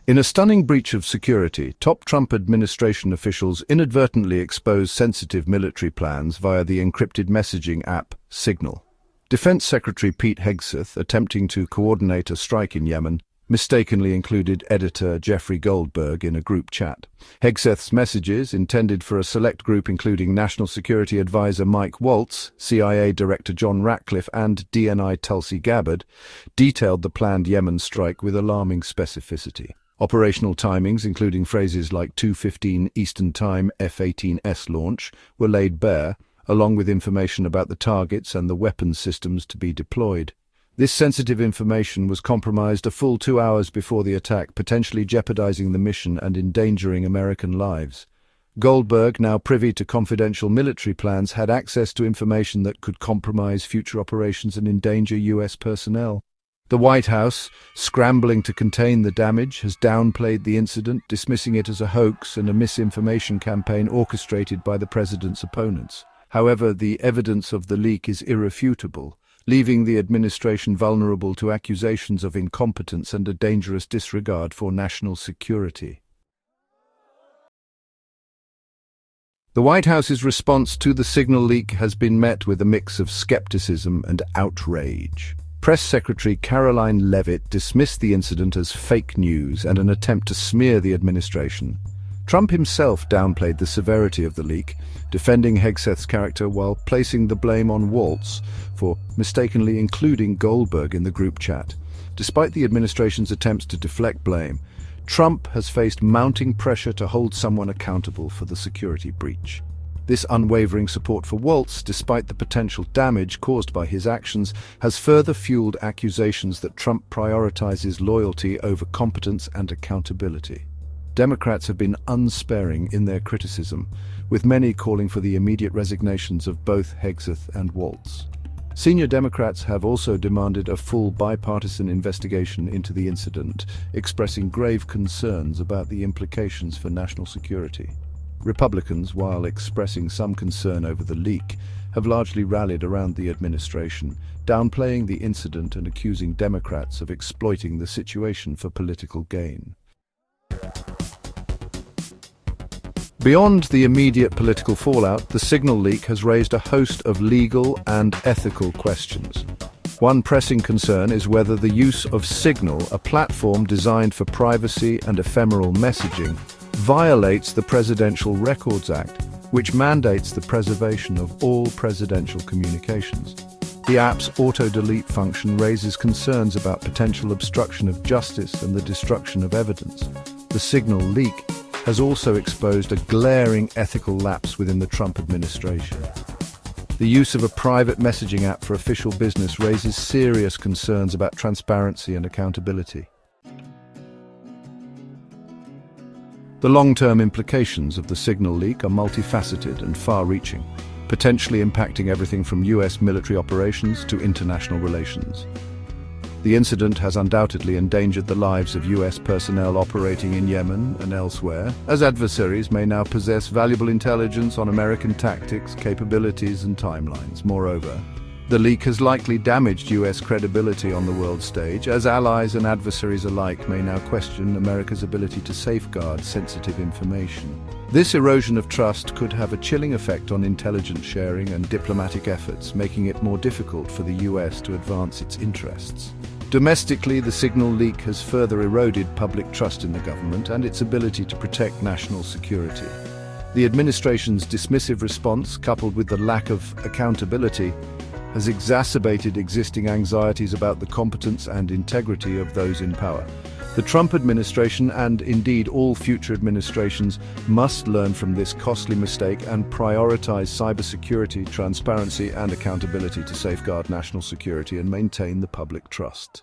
In a stunning breach of security, top Trump administration officials inadvertently exposed sensitive military plans via the encrypted messaging app Signal. Defense Secretary Pete Hegseth, attempting to coordinate a strike in Yemen, mistakenly included editor Jeffrey Goldberg in a group chat. Hegseth's messages, intended for a select group including National Security Advisor Mike Waltz, CIA Director John Ratcliffe, and DNI Tulsi Gabbard, detailed the planned Yemen strike with alarming specificity. Operational timings, including phrases like 2:15 Eastern Time F-18S launch, were laid bare, along with information about the targets and the weapons systems to be deployed. This sensitive information was compromised a full 2 hours before the attack, potentially jeopardizing the mission and endangering American lives. Goldberg, now privy to confidential military plans, had access to information that could compromise future operations and endanger U.S. personnel. The White House, scrambling to contain the damage, has downplayed the incident, dismissing it as a hoax and a misinformation campaign orchestrated by the president's opponents. However, the evidence of the leak is irrefutable, leaving the administration vulnerable to accusations of incompetence and a dangerous disregard for national security. The White House's response to the Signal leak has been met with a mix of skepticism and outrage. Press Secretary Karoline Leavitt dismissed the incident as fake news and an attempt to smear the administration. Trump himself downplayed the severity of the leak, defending Hegseth's character while placing the blame on Waltz for mistakenly including Goldberg in the group chat. Despite the administration's attempts to deflect blame, Trump has faced mounting pressure to hold someone accountable for the security breach. This unwavering support for Waltz, despite the potential damage caused by his actions, has further fueled accusations that Trump prioritizes loyalty over competence and accountability. Democrats have been unsparing in their criticism, with many calling for the immediate resignations of both Hegseth and Waltz. Senior Democrats have also demanded a full bipartisan investigation into the incident, expressing grave concerns about the implications for national security. Republicans, while expressing some concern over the leak, have largely rallied around the administration, downplaying the incident and accusing Democrats of exploiting the situation for political gain. Beyond the immediate political fallout, the Signal leak has raised a host of legal and ethical questions. One pressing concern is whether the use of Signal, a platform designed for privacy and ephemeral messaging, violates the Presidential Records Act, which mandates the preservation of all presidential communications. The app's auto-delete function raises concerns about potential obstruction of justice and the destruction of evidence. The Signal leak has also exposed a glaring ethical lapse within the Trump administration. The use of a private messaging app for official business raises serious concerns about transparency and accountability. The long-term implications of the Signal leak are multifaceted and far-reaching, potentially impacting everything from U.S. military operations to international relations. The incident has undoubtedly endangered the lives of U.S. personnel operating in Yemen and elsewhere, as adversaries may now possess valuable intelligence on American tactics, capabilities, and timelines. Moreover, the leak has likely damaged U.S. credibility on the world stage, as allies and adversaries alike may now question America's ability to safeguard sensitive information. This erosion of trust could have a chilling effect on intelligence sharing and diplomatic efforts, making it more difficult for the U.S. to advance its interests. Domestically, the Signal leak has further eroded public trust in the government and its ability to protect national security. The administration's dismissive response, coupled with the lack of accountability, has exacerbated existing anxieties about the competence and integrity of those in power. The Trump administration, and indeed all future administrations, must learn from this costly mistake and prioritize cybersecurity, transparency, and accountability to safeguard national security and maintain the public trust.